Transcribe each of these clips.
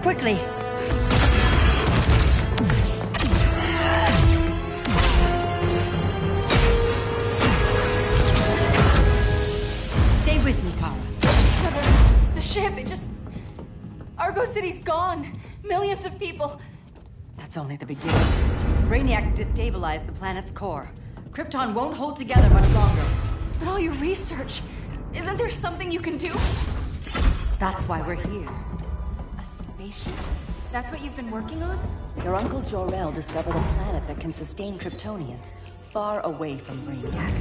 quickly. Stay with me, Kara. Mother, the ship, it just... Argo City's gone. Millions of people. That's only the beginning. Brainiac's destabilized the planet's core. Krypton won't hold together much longer. But all your research, isn't there something you can do? That's why we're here. A spaceship? That's what you've been working on? Your uncle Jor-El discovered a planet that can sustain Kryptonians, far away from Brainiac.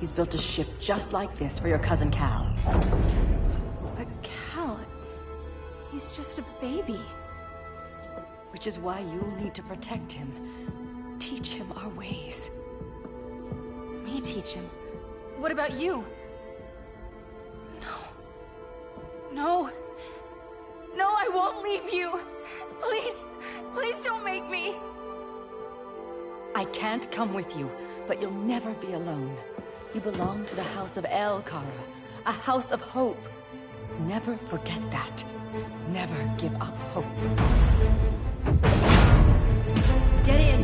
He's built a ship just like this for your cousin Cal. But Cal... he's just a baby. Which is why you'll need to protect him. Teach him our ways. Me teach him? What about you? No. No, I won't leave you. Please, please don't make me. I can't come with you, but you'll never be alone. You belong to the House of El, Kara. A house of hope. Never forget that. Never give up hope. Get in!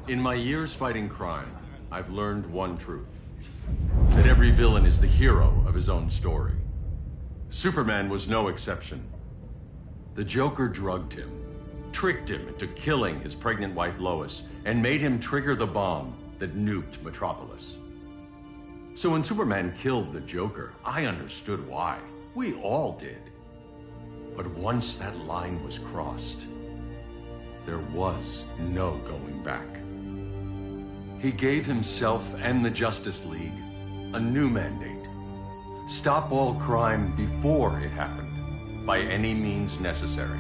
In my years fighting crime, I've learned one truth. That every villain is the hero of his own story. Superman was no exception. The Joker drugged him, tricked him into killing his pregnant wife Lois, and made him trigger the bomb that nuked Metropolis. So when Superman killed the Joker, I understood why. We all did. But once that line was crossed, there was no going back. He gave himself and the Justice League a new mandate. Stop all crime before it happened, by any means necessary.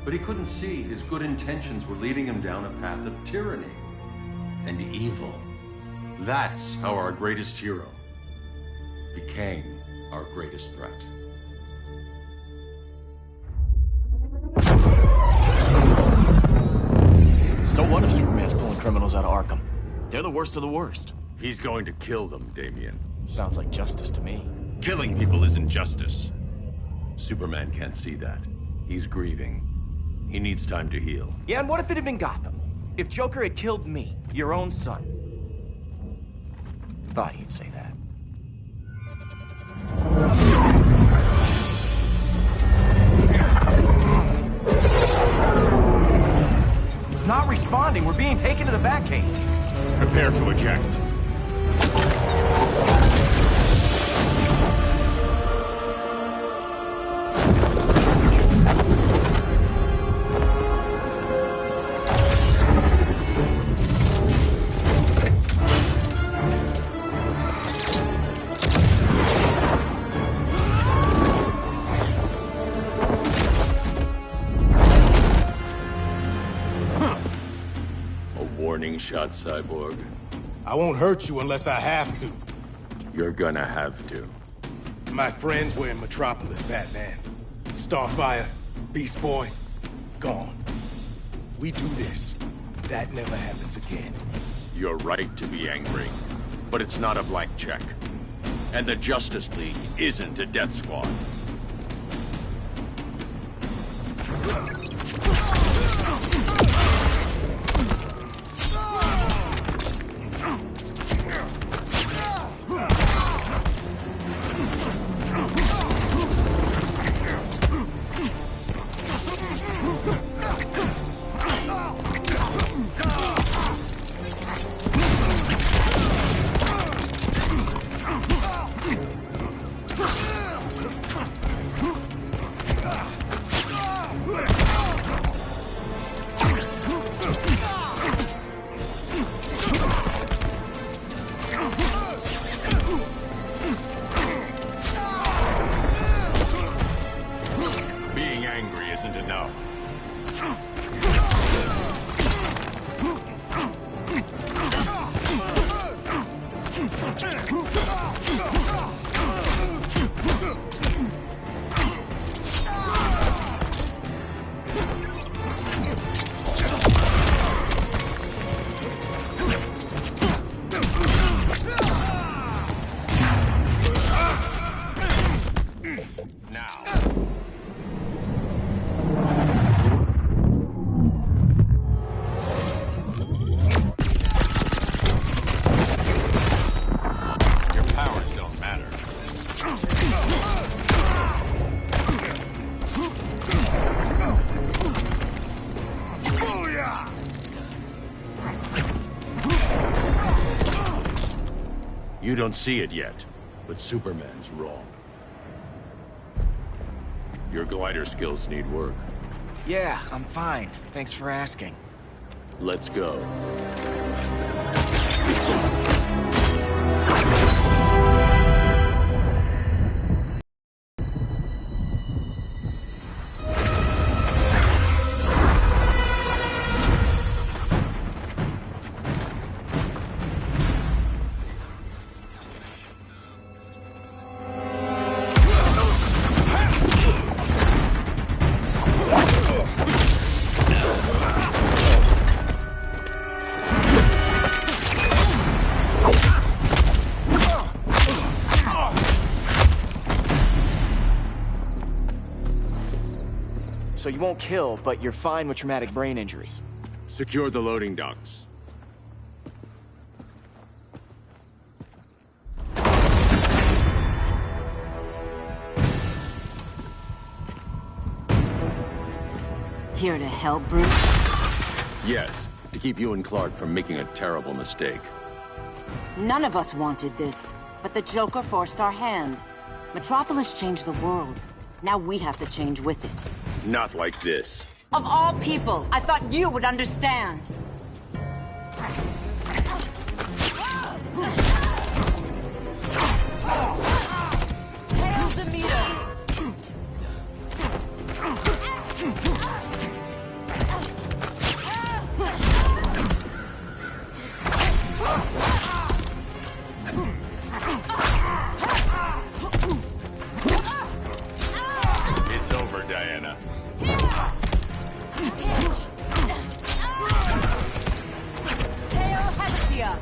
But he couldn't see his good intentions were leading him down a path of tyranny and evil. That's how our greatest hero became our greatest threat. So what if Superman's pulling criminals out of Arkham? They're the worst of the worst. He's going to kill them, Damian. Sounds like justice to me. Killing people isn't justice. Superman can't see that. He's grieving. He needs time to heal. Yeah, and what if it had been Gotham? If Joker had killed me, your own son? Thought you'd say that. It's not responding. We're being taken to the Batcave. Prepare to eject. Shot, Cyborg. I won't hurt you unless I have to. You're gonna have to. My friends were in Metropolis, Batman. Starfire, Beast Boy, gone. We do this. That never happens again. You're right to be angry, but it's not a blank check. And the Justice League isn't a death squad. You don't see it yet, but Superman's wrong. Your glider skills need work. Yeah, I'm fine. Thanks for asking. Let's go. So you won't kill, but you're fine with traumatic brain injuries. Secure the loading docks. Here to help, Bruce? Yes, to keep you and Clark from making a terrible mistake. None of us wanted this, but the Joker forced our hand. Metropolis changed the world. Now we have to change with it. Not like this. Of all people, I thought you would understand. Hail Demeter! It's over, Diana. Hail Hestia!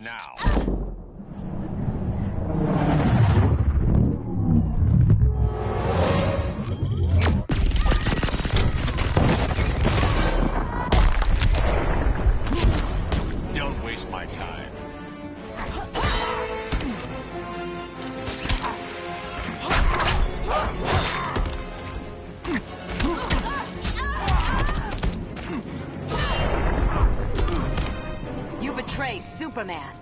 Now. Don't waste my time. You betray Superman.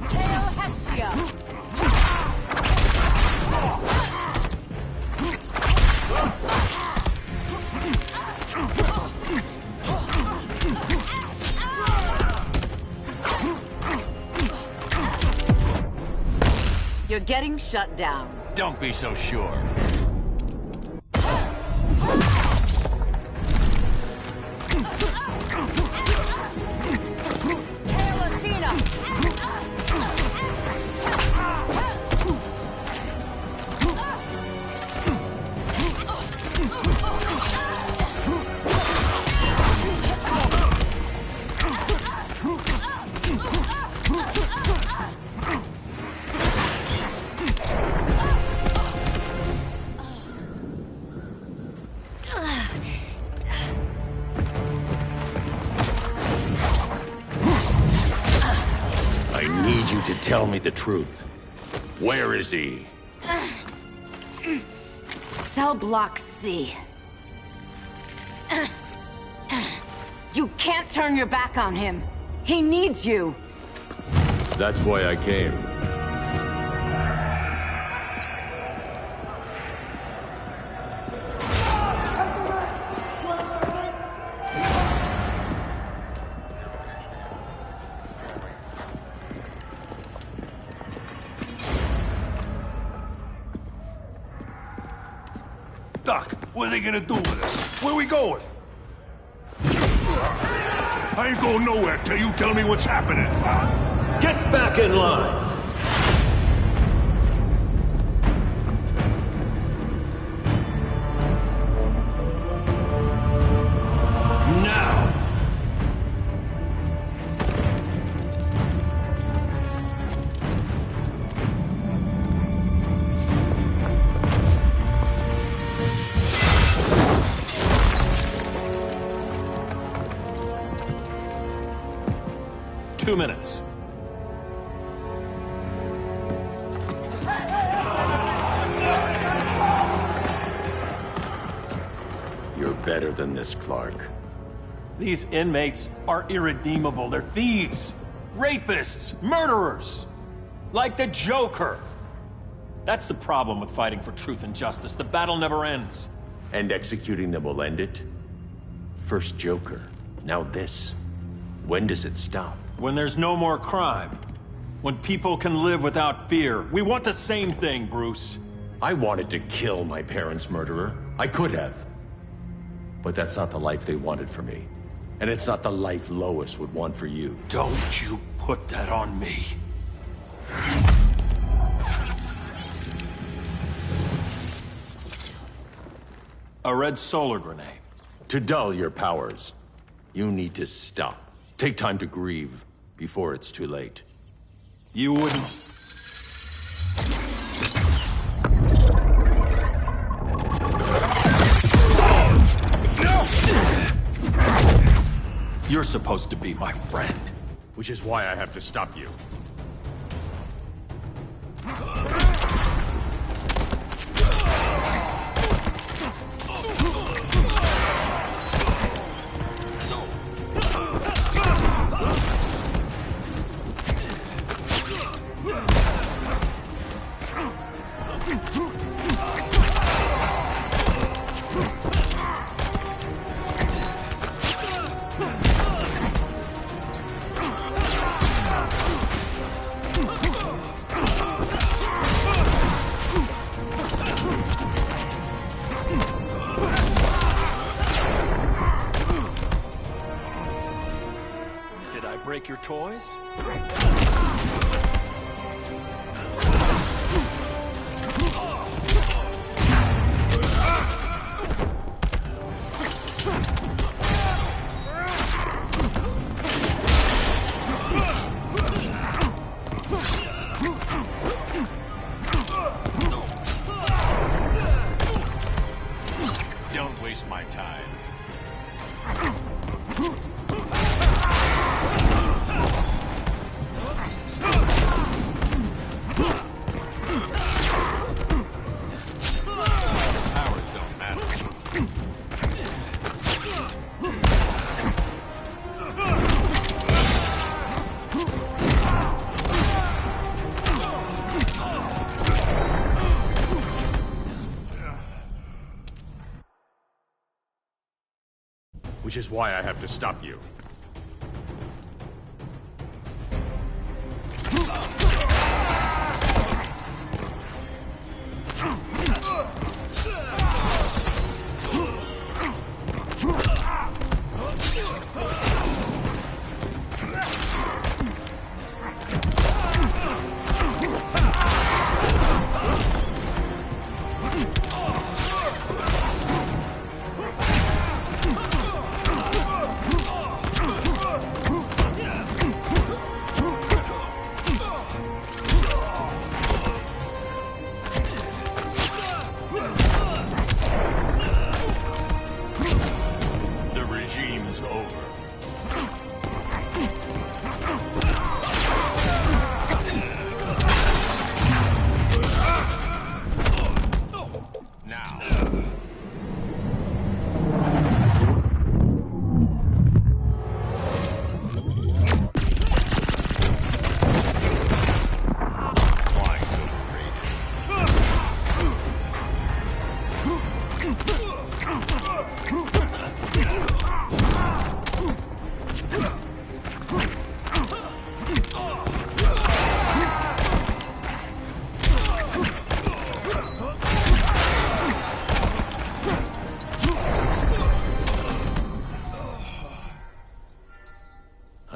Hail Hestia! You're getting shut down. Don't be so sure. Hail Athena! I need you to tell me the truth. Where is he? Cell Block C. You can't turn your back on him. He needs you. That's why I came. Doc, what are they gonna do with us? Where we going? I ain't going nowhere till you tell me what's happening. Get back in line! Now! Two minutes. better than this, Clark. These inmates are irredeemable. They're thieves, rapists, murderers. Like the Joker. That's the problem with fighting for truth and justice. The battle never ends. And executing them will end it? First Joker, now this. When does it stop? When there's no more crime. When people can live without fear. We want the same thing, Bruce. I wanted to kill my parents' murderer. I could have. But that's not the life they wanted for me. And it's not the life Lois would want for you. Don't you put that on me. A red solar grenade. To dull your powers, you need to stop. Take time to grieve before it's too late. You wouldn't... You're supposed to be my friend. Which is why I have to stop you. Break your toys? Don't waste my time. Which is why I have to stop you.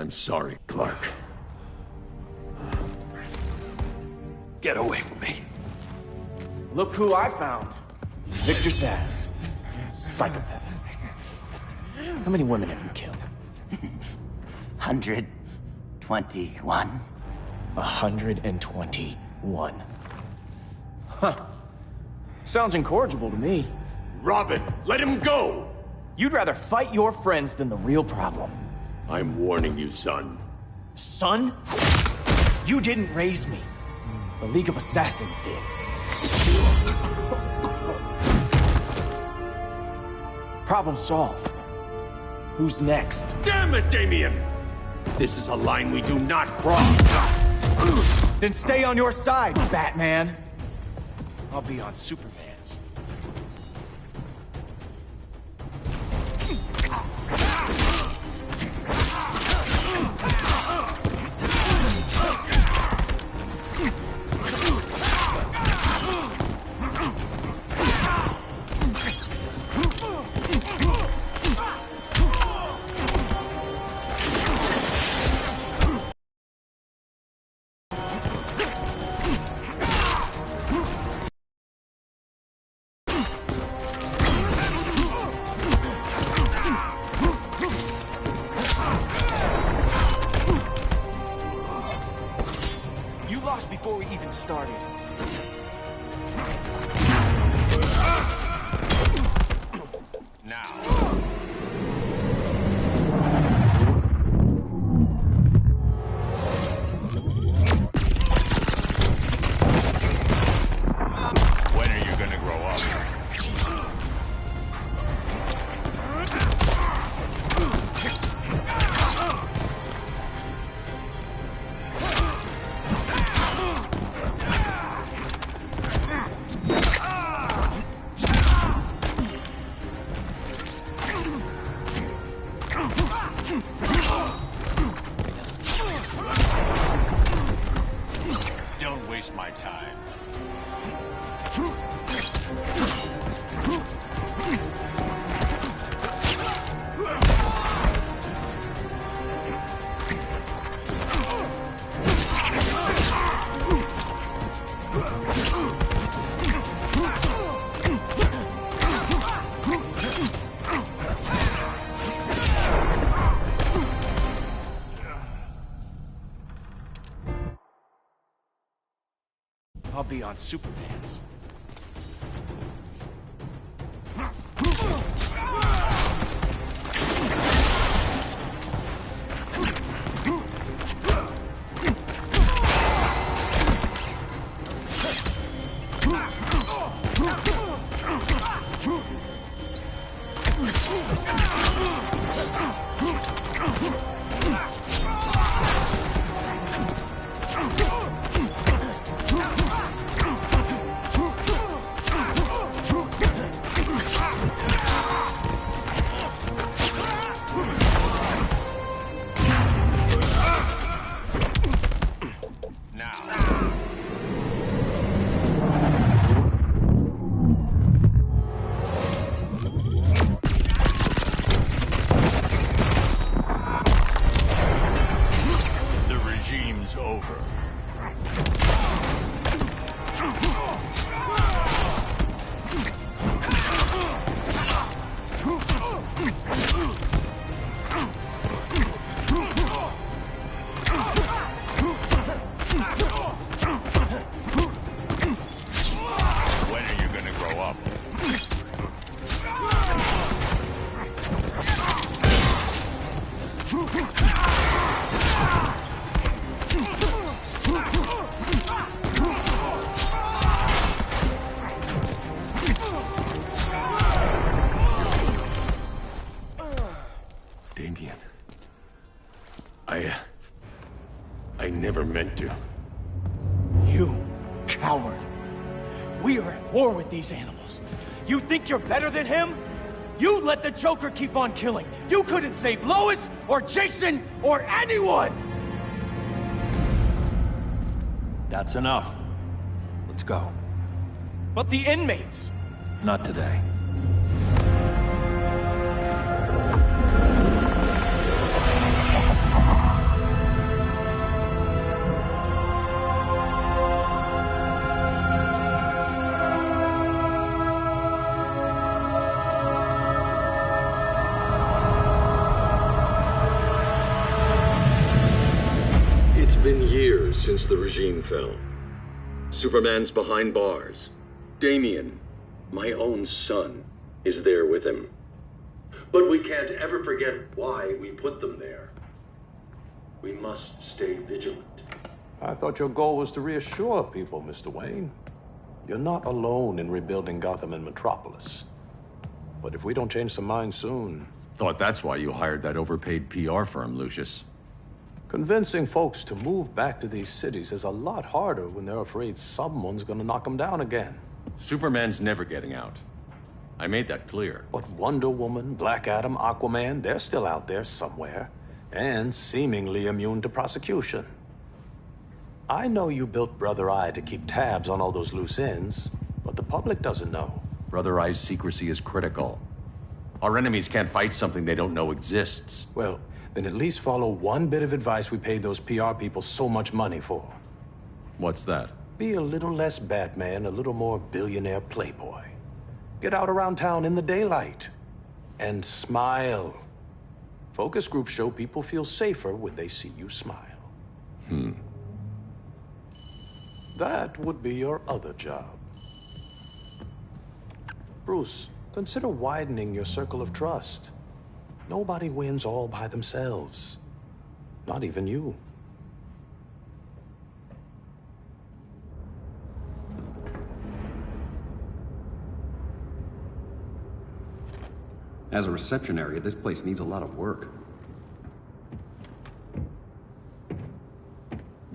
I'm sorry, Clark. Get away from me. Look who I found. Victor Zsasz. Psychopath. How many women have you killed? 121. 121. Huh. Sounds incorrigible to me. Robin, let him go! You'd rather fight your friends than the real problem. I'm warning you, son. Son? You didn't raise me. The League of Assassins did. Problem solved. Who's next? Damn it, Damien! This is a line we do not cross. Then stay on your side, Batman. I'll be on Superman's. Before we even started. Now. When are you gonna grow up? Don't waste my time. I'll be on Superman's. Over. When are you gonna grow up? Damien. I never meant to. You coward. We are at war with these animals. You think you're better than him? You let the Joker keep on killing. You couldn't save Lois, or Jason, or anyone! That's enough. Let's go. But the inmates. Not today. It's been years since the regime fell. Superman's behind bars. Damien, my own son, is there with him. But we can't ever forget why we put them there. We must stay vigilant. I thought your goal was to reassure people, Mr. Wayne. You're not alone in rebuilding Gotham and Metropolis. but if we don't change some minds soon... Thought that's why you hired that overpaid PR firm, Lucius. Convincing folks to move back to these cities is a lot harder when they're afraid someone's gonna knock them down again. Superman's never getting out. I made that clear. But Wonder Woman, Black Adam, Aquaman, they're still out there somewhere. And seemingly immune to prosecution. I know you built Brother Eye to keep tabs on all those loose ends, but the public doesn't know. Brother Eye's secrecy is critical. Our enemies can't fight something they don't know exists. Well, then at least follow one bit of advice we paid those PR people so much money for. What's that? Be a little less Batman, a little more billionaire playboy. Get out around town in the daylight. And smile. Focus groups show people feel safer when they see you smile. That would be your other job. Bruce, consider widening your circle of trust. Nobody wins all by themselves. Not even you. As a reception area, this place needs a lot of work.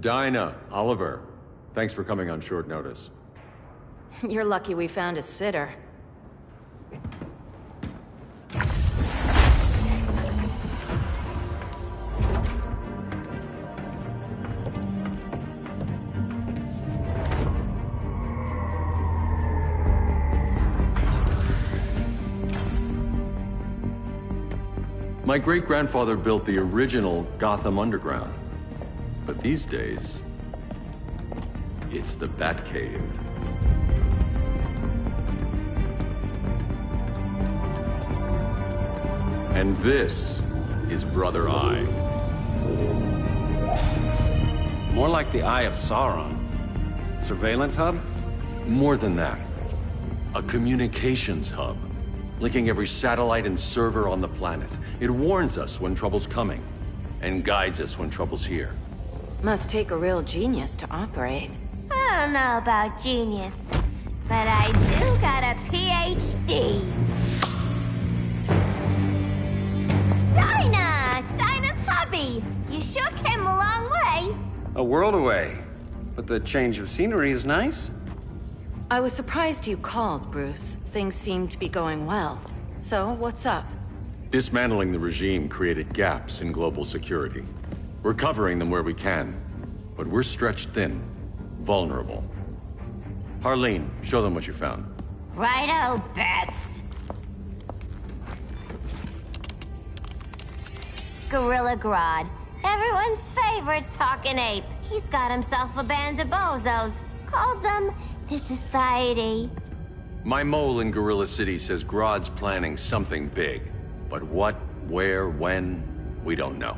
Dinah, Oliver, thanks for coming on short notice. You're lucky we found a sitter. My great-grandfather built the original Gotham Underground. But these days, it's the Batcave. And this is Brother Eye. More like the Eye of Sauron. Surveillance hub? More than that. A communications hub. Linking every satellite and server on the planet. It warns us when trouble's coming, and guides us when trouble's here. Must take a real genius to operate. I don't know about genius, but I do got a PhD. Dinah's hubby! You sure came a long way. A world away. But the change of scenery is nice. I was surprised you called, Bruce. Things seem to be going well. So, what's up? Dismantling the regime created gaps in global security. We're covering them where we can, but we're stretched thin, vulnerable. Harleen, show them what you found. Righto, Bats. Gorilla Grodd. Everyone's favorite talking ape. He's got himself a band of bozos. Calls them the Society. My mole in Gorilla City says Grodd's planning something big. But what, where, when, we don't know.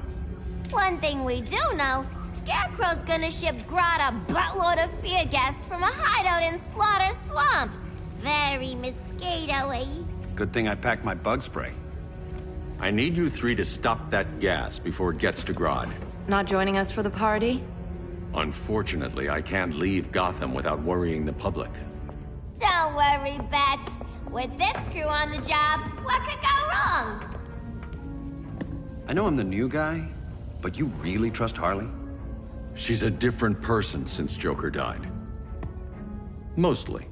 One thing we do know, Scarecrow's gonna ship Grodd a buttload of fear gas from a hideout in Slaughter Swamp. Very mosquito-y. Good thing I packed my bug spray. I need you three to stop that gas before it gets to Grodd. Not joining us for the party? Unfortunately, I can't leave Gotham without worrying the public. Don't worry, Bats. With this crew on the job, what could go wrong? I know I'm the new guy, but you really trust Harley? She's a different person since Joker died. Mostly.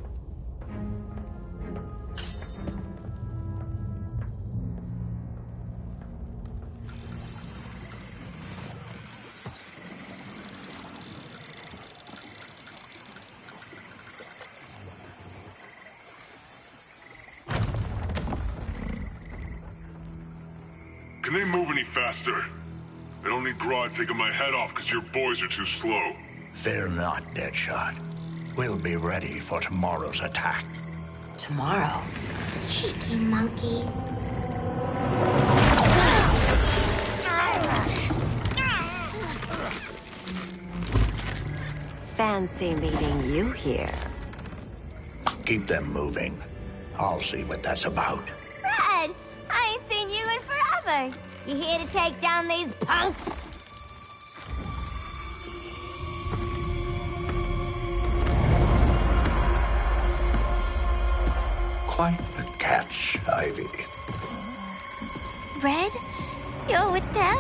Can they move any faster? I don't need Grodd taking my head off because your boys are too slow. Fear not, Deadshot. We'll be ready for tomorrow's attack. Tomorrow? Cheeky monkey. Fancy meeting you here. Keep them moving. I'll see what that's about. Red, I ain't seen you in forever. You here to take down these punks? Quite the catch, Ivy. Red? You're with them?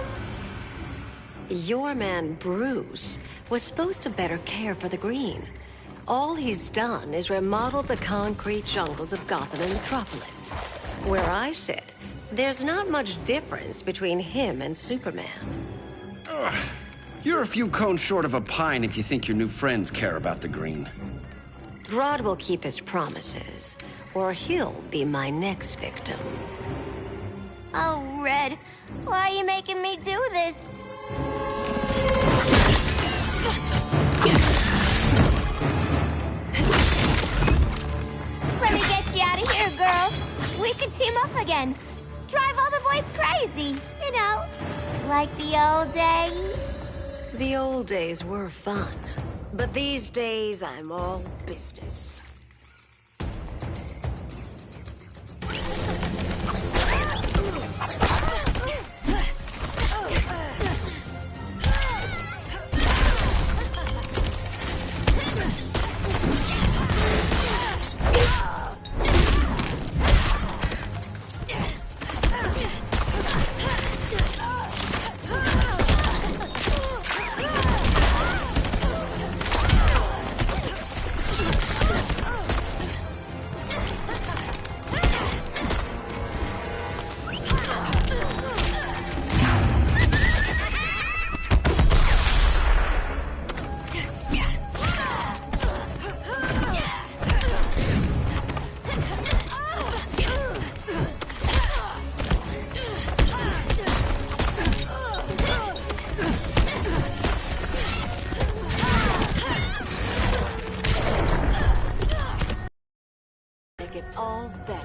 Your man, Bruce, was supposed to better care for the Green. All he's done is remodel the concrete jungles of Gotham and Metropolis. Where I sit, there's not much difference between him and Superman. Ugh. You're a few cones short of a pine if you think your new friends care about the Green. Grodd will keep his promises, or he'll be my next victim. Oh, Red, why are you making me do this? Let me get you out of here, girl. We can team up again. Drive all the boys crazy, you know, like the old days. The old days were fun, but these days I'm all business. All better.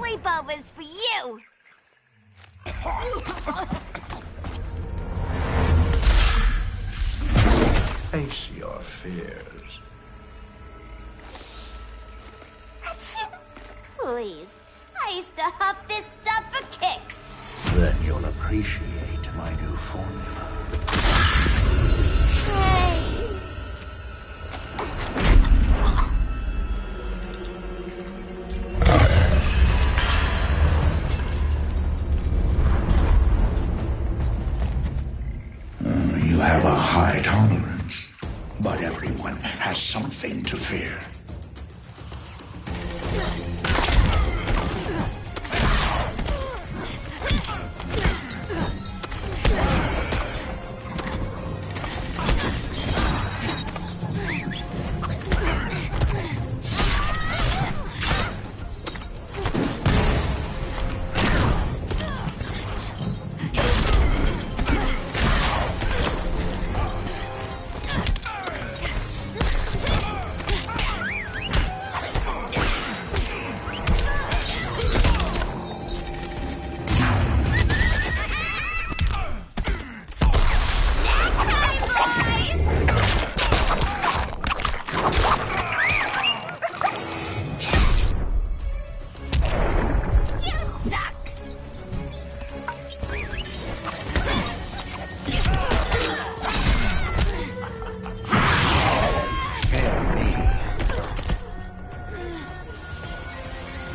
Sleepovers for you! Face your fears. Please, I used to huff this stuff for kicks. Then you'll appreciate my new formula. Hey. You have a high tolerance, but everyone has something to fear.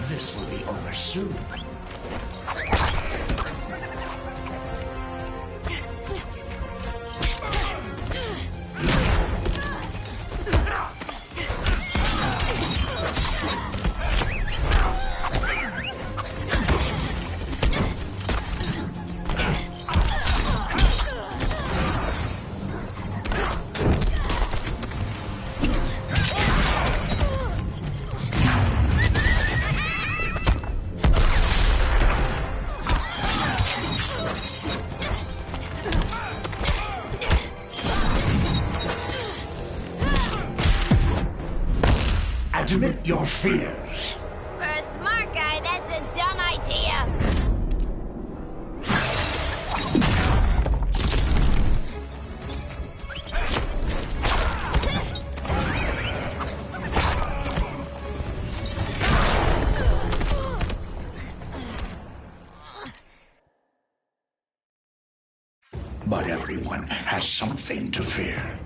This will be over soon. admit your fears. For a smart guy, that's a dumb idea. But everyone has something to fear.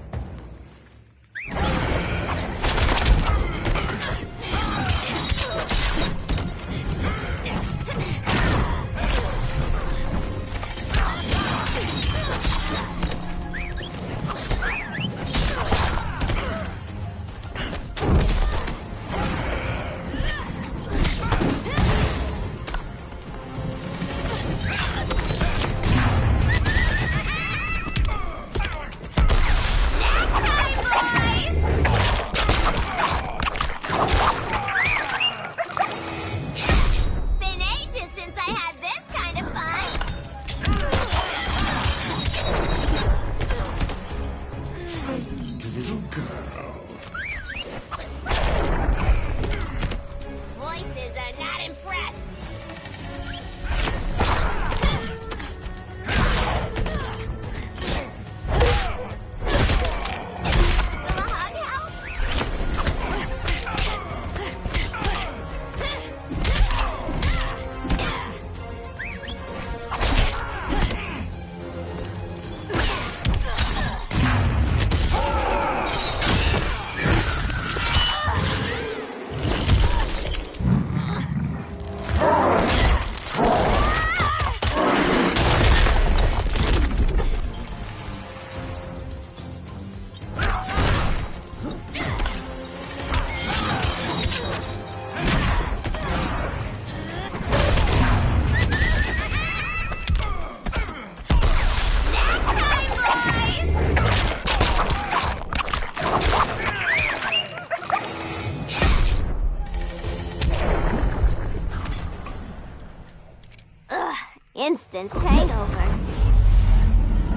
Instant hangover.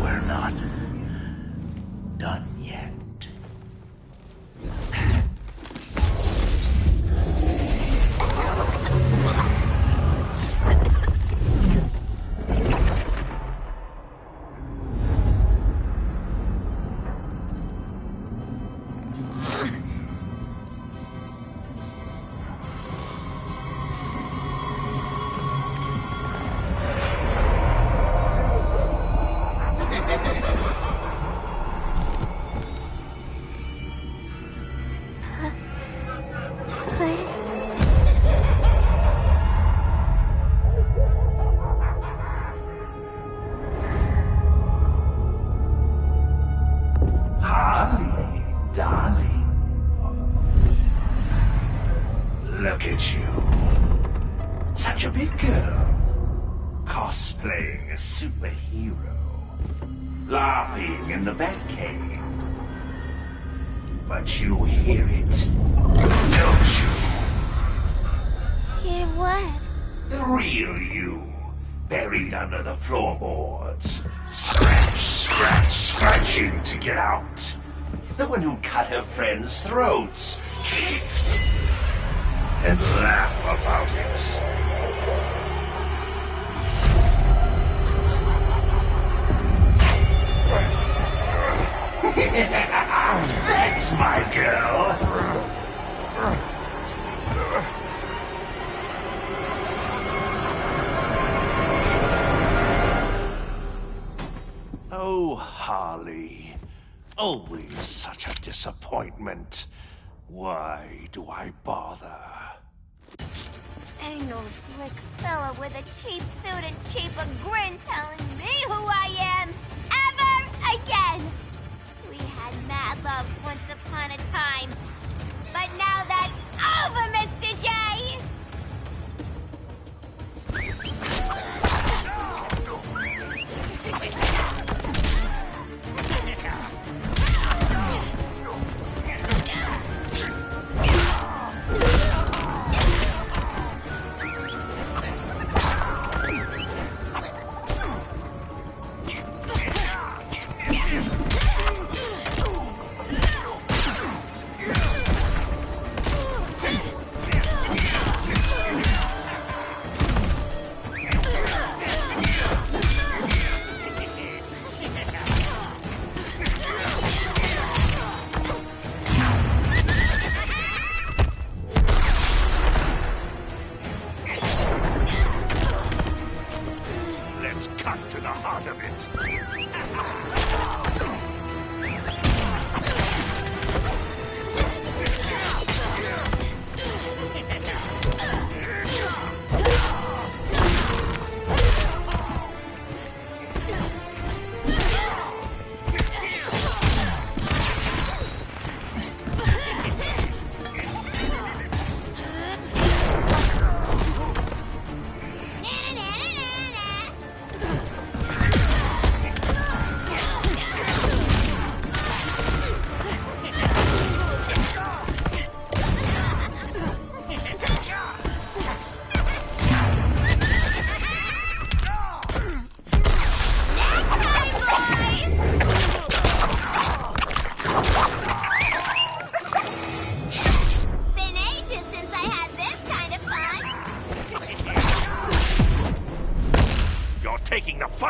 We're not done yet. Harley, darling. Look at you. Such a big girl. Cosplaying a superhero. LARPing in the Batcave. But you hear it, don't you? Hear what? The real you, buried under the floorboards. Scratch, scratch, scratching to get out. The one who cut her friends' throats. And laugh about it. That's my girl. Oh, Harley. Always such a disappointment. Why do I bother? Ain't no slick fella with a cheap suit and cheaper grin telling me who I am ever again. We had mad love once upon a time, but now that's over, Mr. J!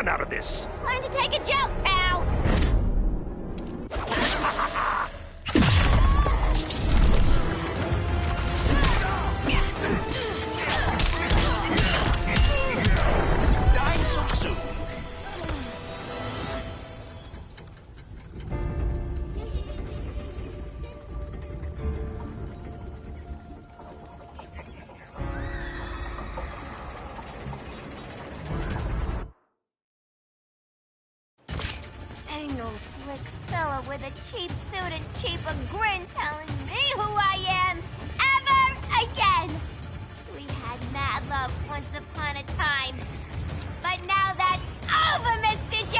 fun out of this. Learn to take a joke, pal! Dying so soon. Ain't no slick fella with a cheap suit and cheaper grin telling me who I am ever again. We had mad love once upon a time, but now that's over, Mr. J!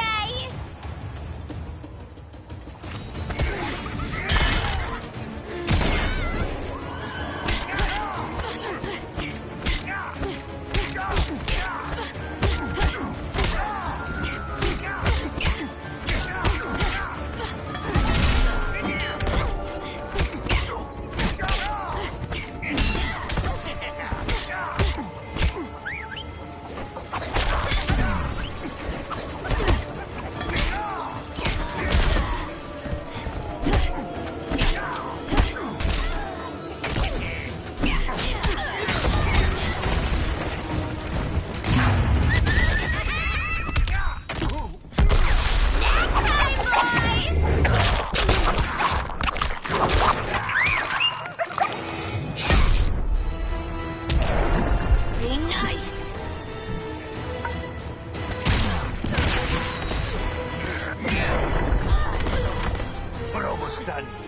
Done here.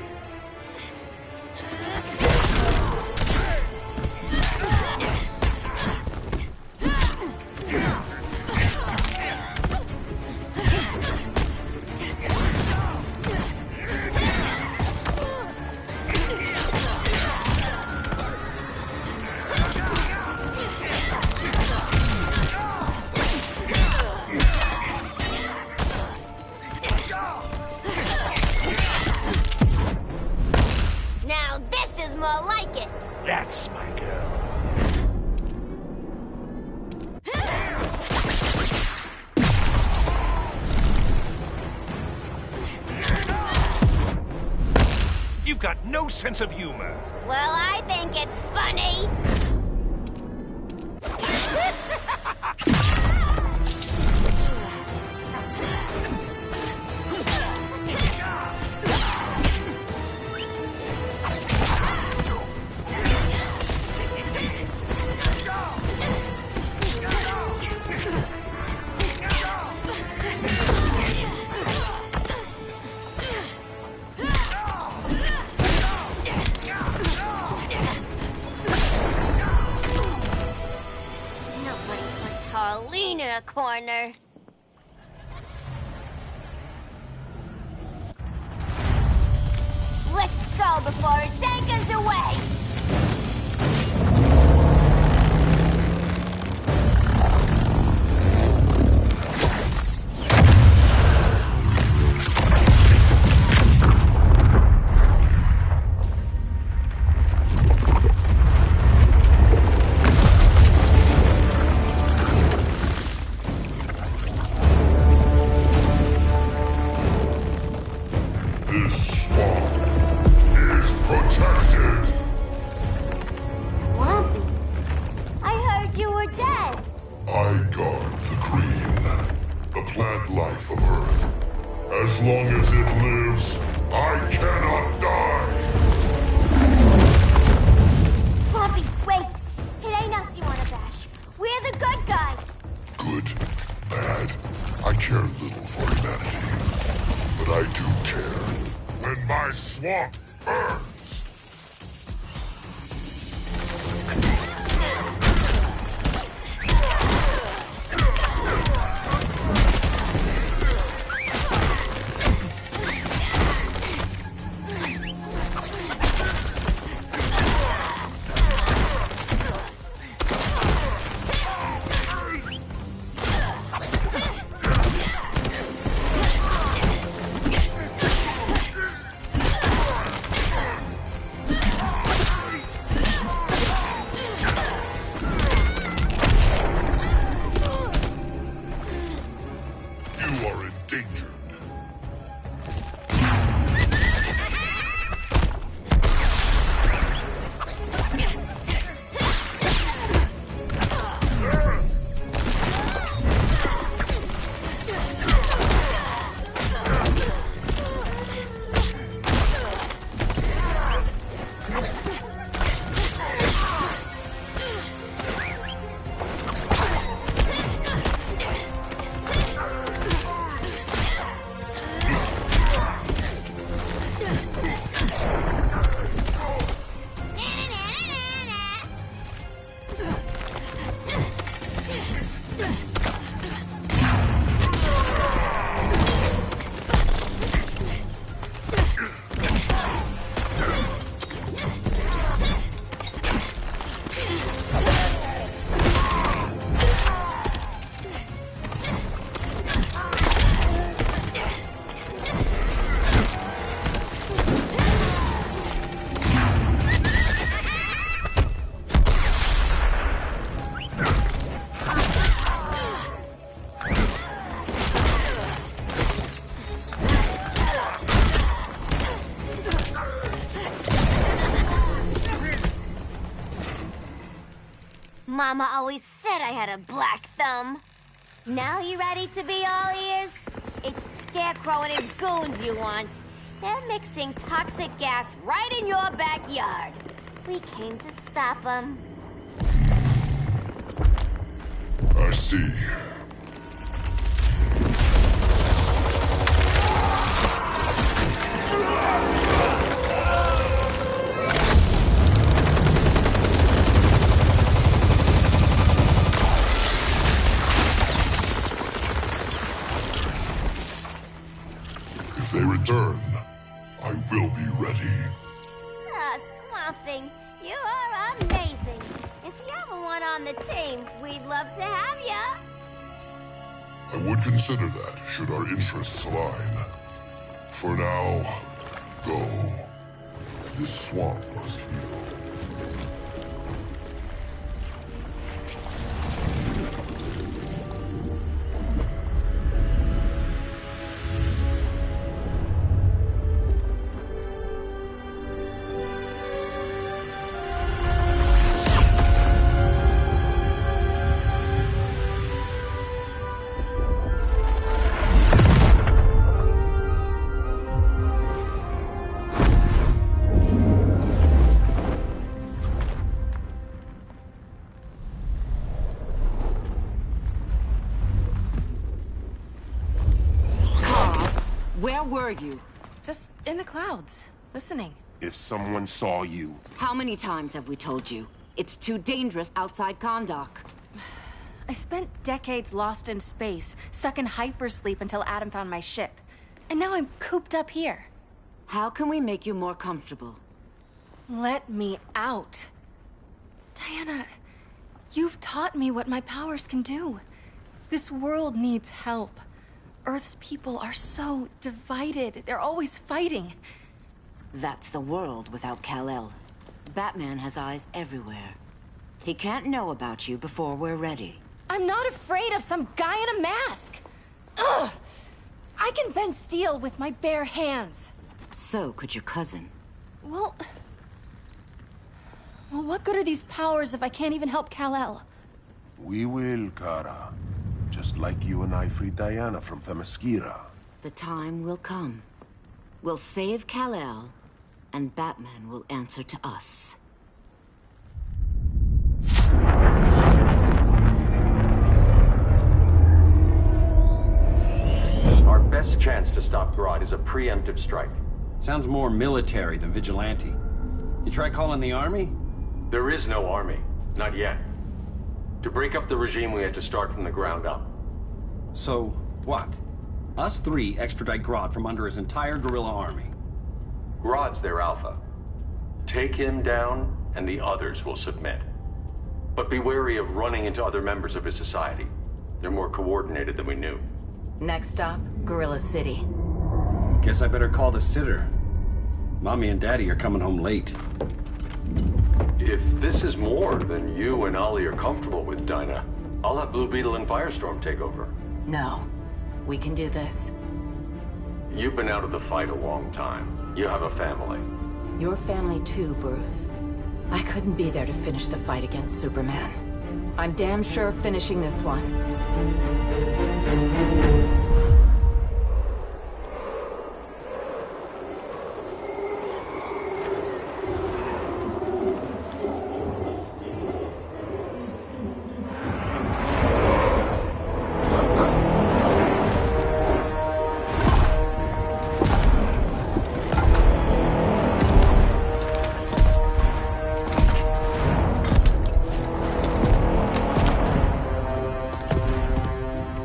More like it. That's my girl. You've got no sense of humor. Well, I think it's funny. Harleen in a corner. Let's go before it takes us away! This swamp is protected. Swampy? I heard you were dead. I guard the green, the plant life of Earth. As long as it lives, I cannot die. Swampy, wait! It ain't us you wanna bash. We're the good guys. Good, bad, I care little for humanity. But I do care when my swamp burns. Mama always said I had a black thumb. Now you ready to be all ears? It's Scarecrow and his goons you want. They're mixing toxic gas right in your backyard. We came to stop them. I see. If they return, I will be ready. Ah, Swamp Thing, you are amazing. If you ever want on the team, we'd love to have ya. I would consider that, should our interests align. For now, go. This swamp must heal. Where were you? Just in the clouds, listening. If someone saw you... How many times have we told you? It's too dangerous outside Kahndaq. I spent decades lost in space, stuck in hypersleep until Adam found my ship. And now I'm cooped up here. How can we make you more comfortable? Let me out. Diana, you've taught me what my powers can do. This world needs help. Earth's people are so divided. They're always fighting. That's the world without Kal-El. Batman has eyes everywhere. He can't know about you before we're ready. I'm not afraid of some guy in a mask. Ugh! I can bend steel with my bare hands. So could your cousin. Well, what good are these powers if I can't even help Kal-El? We will, Kara. Just like you and I freed Diana from Themyscira. The time will come. We'll save Kal-El, and Batman will answer to us. Our best chance to stop Grodd is a preemptive strike. Sounds more military than vigilante. You try calling the army? There is no army. Not yet. To break up the regime, we had to start from the ground up. So, what? Us three extradite Grodd from under his entire guerrilla army. Grodd's their alpha. Take him down, and the others will submit. But be wary of running into other members of his society. They're more coordinated than we knew. Next stop, Gorilla City. Guess I better call the sitter. Mommy and Daddy are coming home late. If this is more than you and Ollie are comfortable with, Dinah, I'll have Blue Beetle and Firestorm take over. No. We can do this. You've been out of the fight a long time. You have a family. Your family too, Bruce. I couldn't be there to finish the fight against Superman. I'm damn sure finishing this one.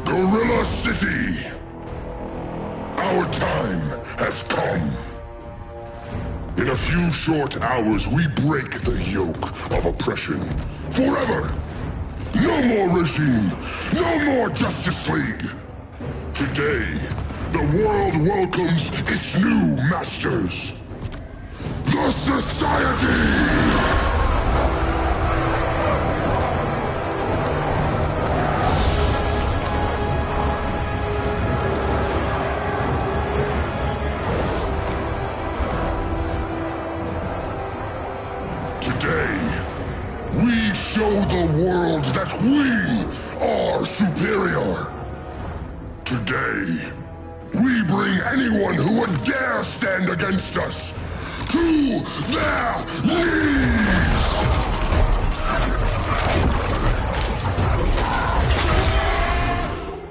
Gorilla City! Our time has come. In a few short hours, we break the yoke of oppression. Forever! No more regime! No more Justice League! Today, the world welcomes its new masters. The Society! Today, We show the world that we are superior. Today, we bring anyone who would dare stand against us to their knees!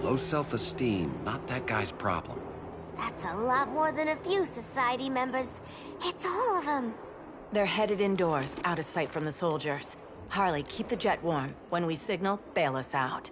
Low self-esteem, not that guy's problem. That's a lot more than a few society members. It's all of them. They're headed indoors, out of sight from the soldiers. Harley, keep the jet warm. When we signal, bail us out.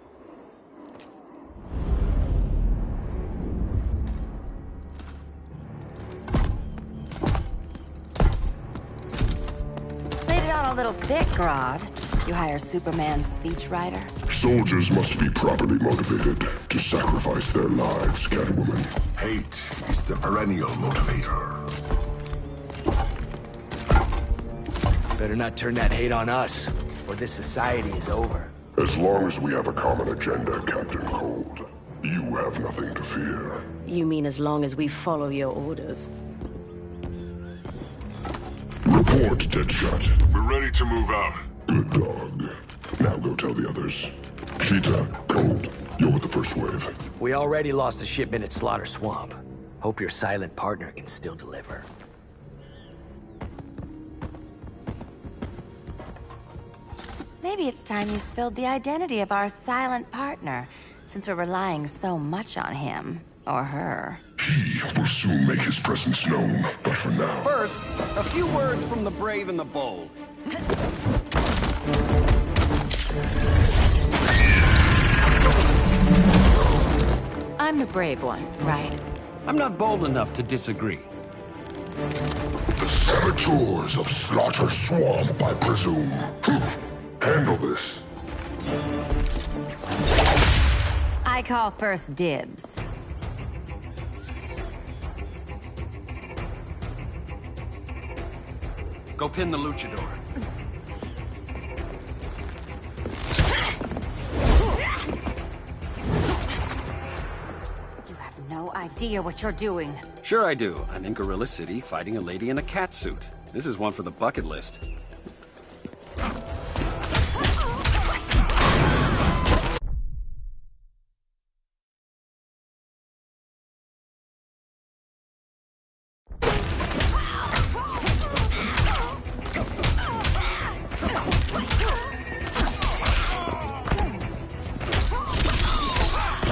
Laid it on a little thick, Grodd. You hire Superman's speechwriter? Soldiers must be properly motivated to sacrifice their lives, Catwoman. Hate is the perennial motivator. Better not turn that hate on us, or this society is over. As long as we have a common agenda, Captain Cold, you have nothing to fear. You mean as long as we follow your orders? Report, Deadshot. We're ready to move out. Good dog. Now go tell the others. Cheetah, Cold, you're with the first wave. We already lost a shipment at Slaughter Swamp. Hope your silent partner can still deliver. Maybe it's time you spilled the identity of our silent partner, since we're relying so much on him. Or her. He will soon make his presence known, but for now... First, a few words from the brave and the bold. I'm the brave one, right? I'm not bold enough to disagree. The saboteurs of Slaughter Swamp, I presume. Handle this. I call first dibs. Go pin the luchador. You have no idea what you're doing. Sure I do. I'm in Gorilla City fighting a lady in a cat suit. This is one for the bucket list.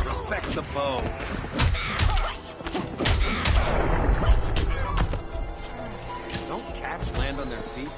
Respect the bow. Don't cats land on their feet?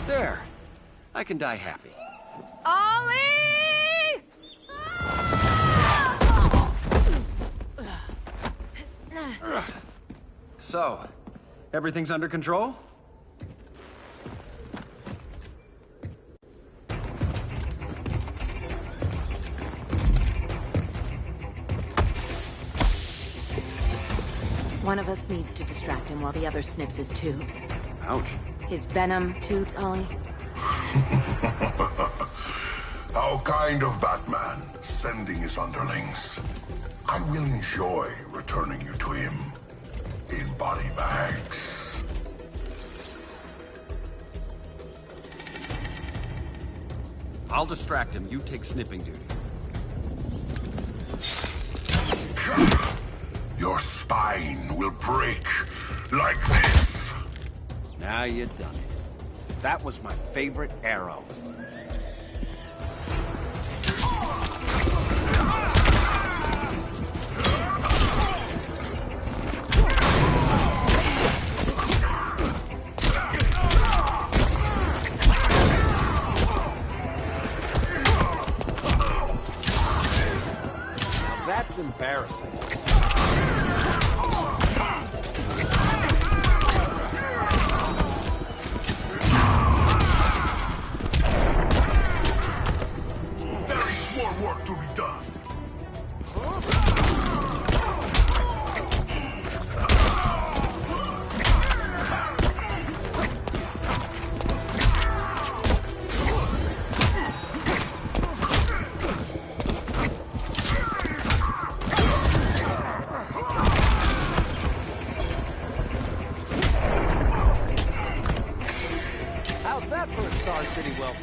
There. I can die happy. Ollie! So, everything's under control? One of us needs to distract him while the other snips his tubes. Ouch. His venom tubes, Ollie. How kind of Batman, sending his underlings. I will enjoy returning you to him in body bags. I'll distract him. You take snipping duty. Your spine will break like this. Now you've done it. That was my favorite arrow. embarrassing. Very small work to be done. How's that for a Star City welcome?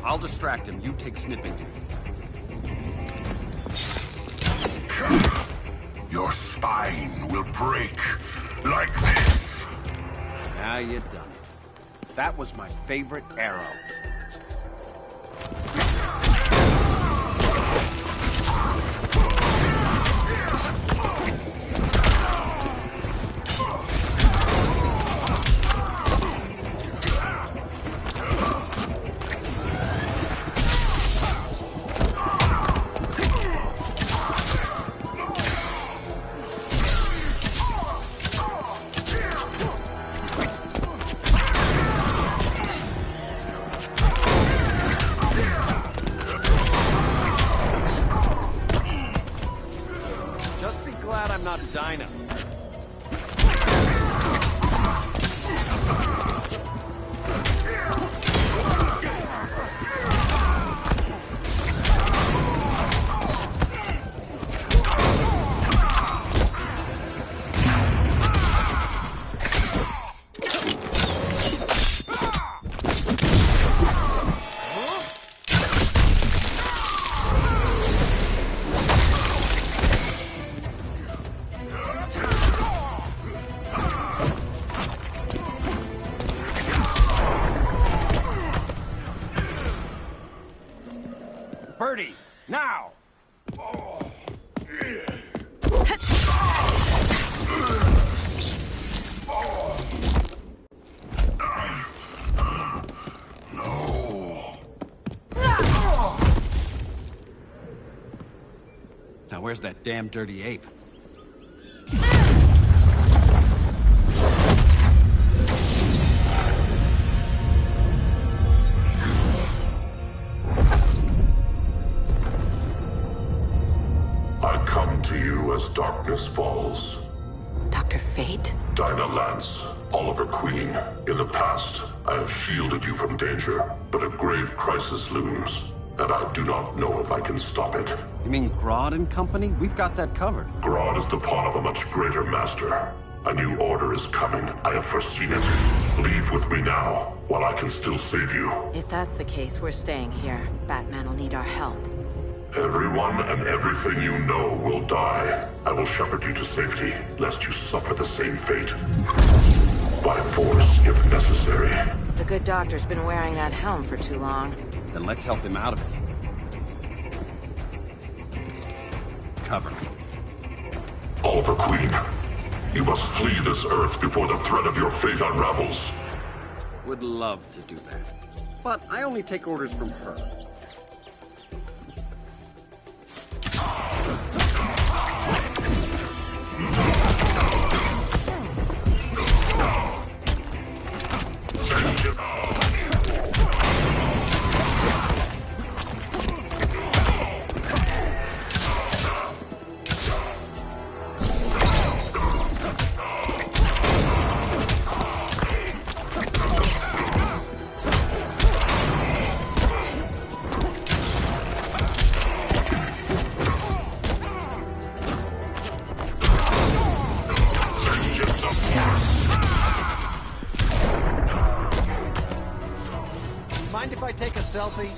I'll distract him. You take snipping duty. Your spine will break like this. Now you done it. That was my favorite arrow. Dinah. Birdie, now! Now where's that damn dirty ape? As darkness falls. Dr. Fate? Dinah Lance, Oliver Queen. In the past, I have shielded you from danger, but a grave crisis looms, and I do not know if I can stop it. You mean Grodd and company? We've got that covered. Grodd is the pawn of a much greater master. A new order is coming. I have foreseen it. Leave with me now, while I can still save you. If that's the case, we're staying here. Batman will need our help. Everyone and everything you know will die. I will shepherd you to safety, lest you suffer the same fate. By force, if necessary. The good doctor's been wearing that helm for too long. Then let's help him out of it. Cover me. Oliver Queen, you must flee this Earth before the threat of your fate unravels. Would love to do that. But I only take orders from her. take a selfie?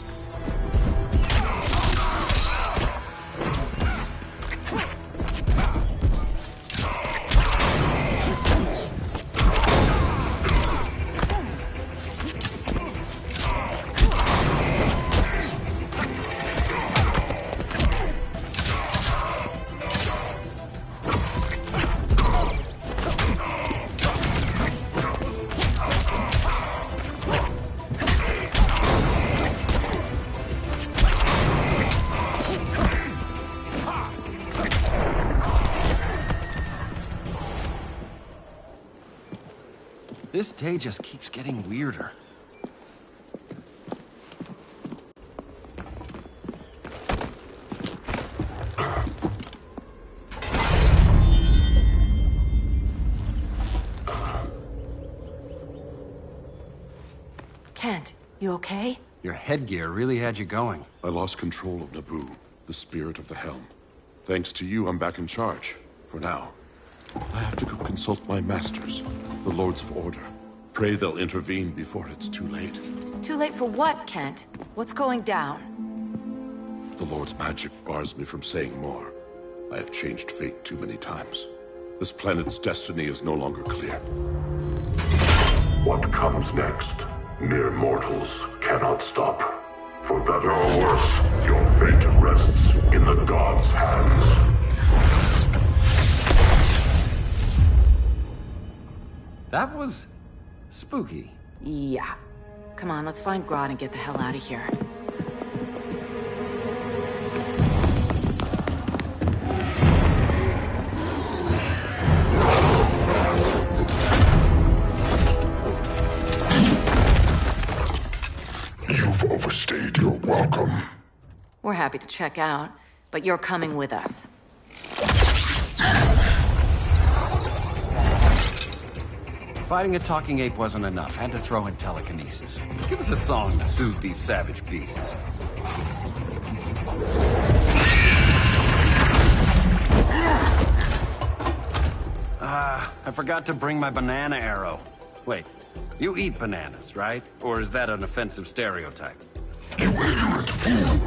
This day just keeps getting weirder. Kent, you okay? Your headgear really had you going. I lost control of Naboo, the spirit of the helm. Thanks to you, I'm back in charge. For now. I have to go consult my masters, the Lords of Order. Pray they'll intervene before it's too late. Too late for what, Kent? What's going down? The Lord's magic bars me from saying more. I have changed fate too many times. This planet's destiny is no longer clear. What comes next, mere mortals cannot stop. For better or worse, your fate rests in the gods' hands. That was spooky. Yeah. Come on, let's find Grodd and get the hell out of here. You've overstayed your welcome. We're happy to check out, but you're coming with us. Fighting a talking ape wasn't enough. Had to throw in telekinesis. Give us a song to soothe these savage beasts. I forgot to bring my banana arrow. Wait, you eat bananas, right? Or is that an offensive stereotype? You ignorant fool!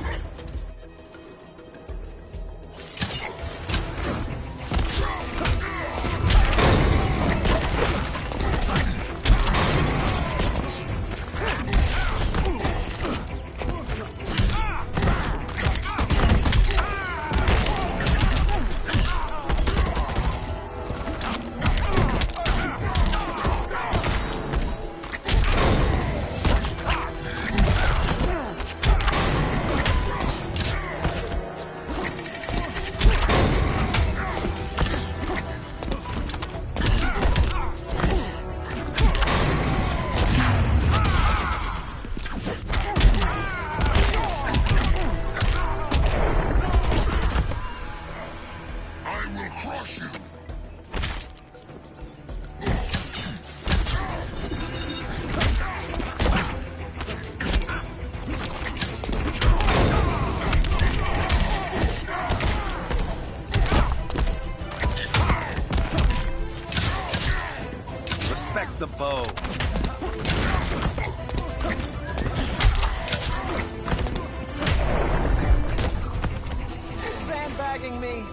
The bow. You're sandbagging me.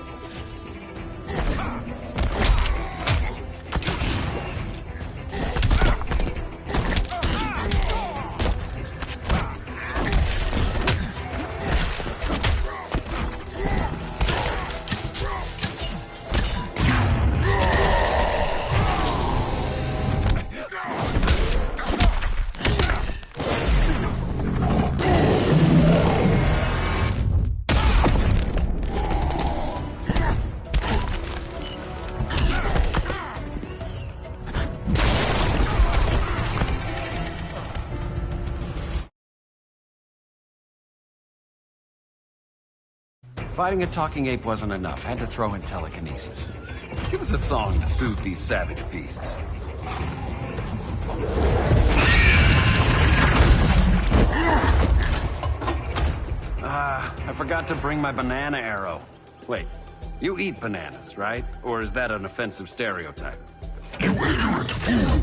Fighting a talking ape wasn't enough. Had to throw in telekinesis. Give us a song to soothe these savage beasts. I forgot to bring my banana arrow. Wait, you eat bananas, right? Or is that an offensive stereotype? You ignorant fool!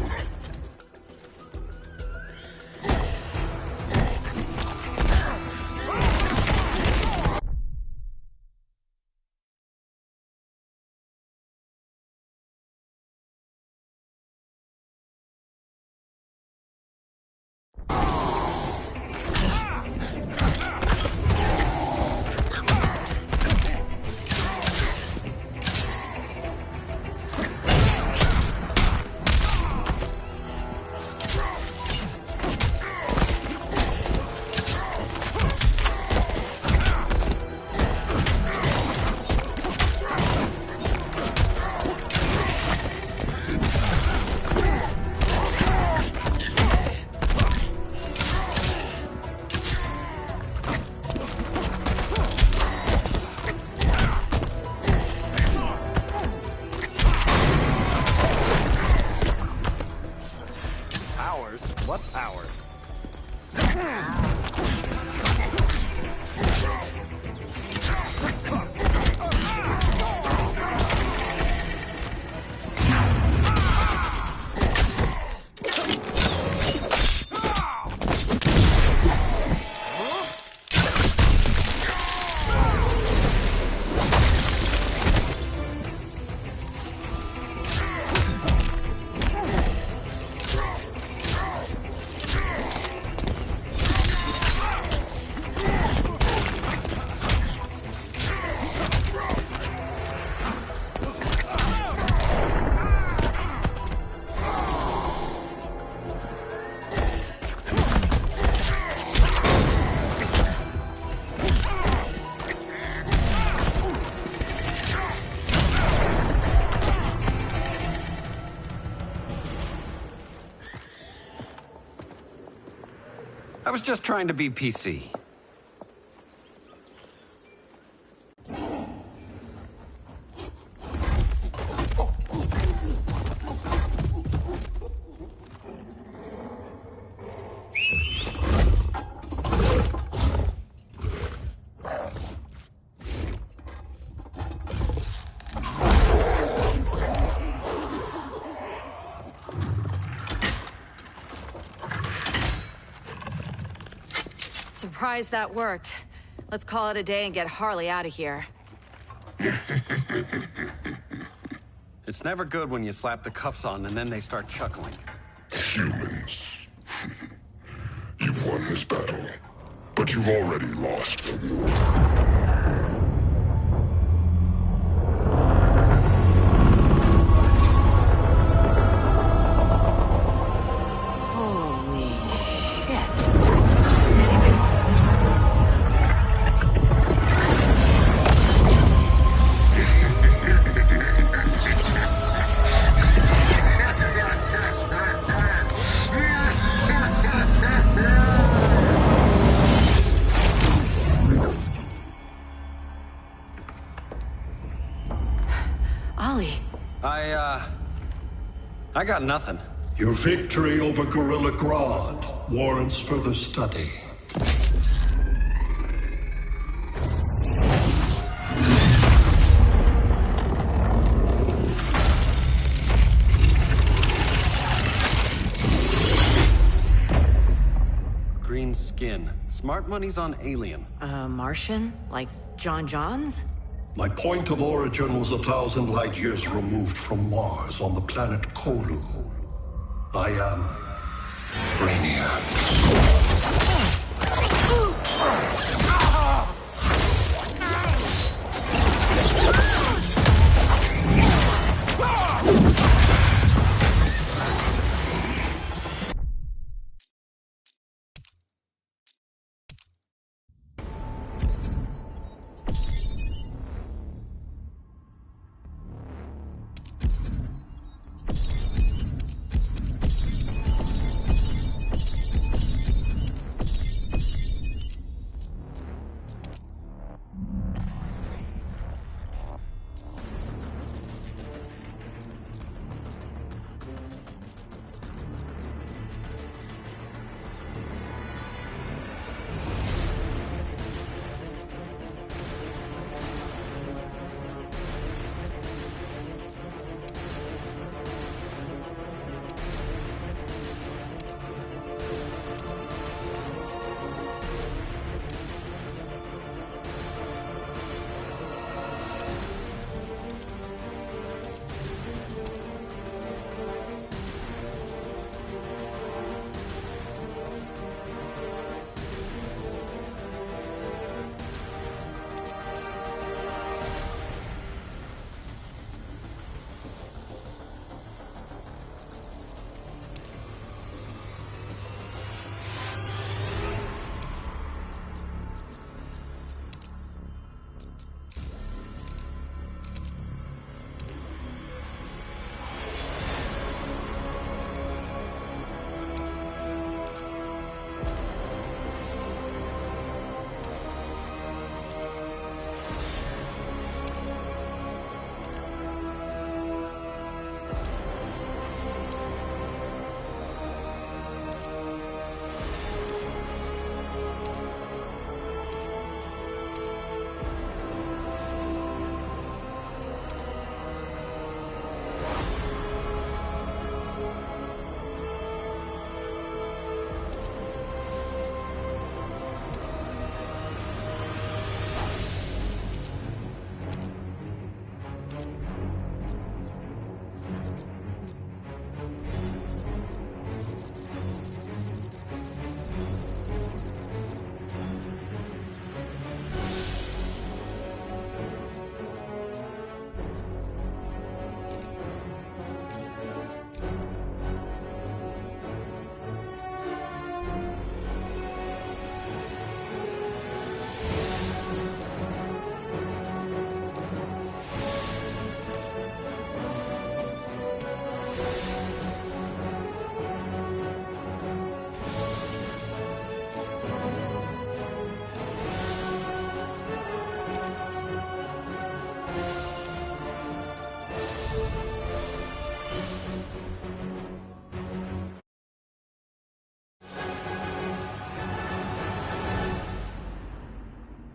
What powers? I was just trying to be PC. Surprised that worked. Let's call it a day and get Harley out of here. It's never good when you slap the cuffs on and then they start chuckling. Humans. You've won this battle, but you've already lost the war. I got nothing. Your victory over Gorilla Grodd warrants further study. Green skin. Smart money's on alien. Martian? Like John Johns? My point of origin was 1,000 light years removed from Mars on the planet Kolu. I am Brainiac.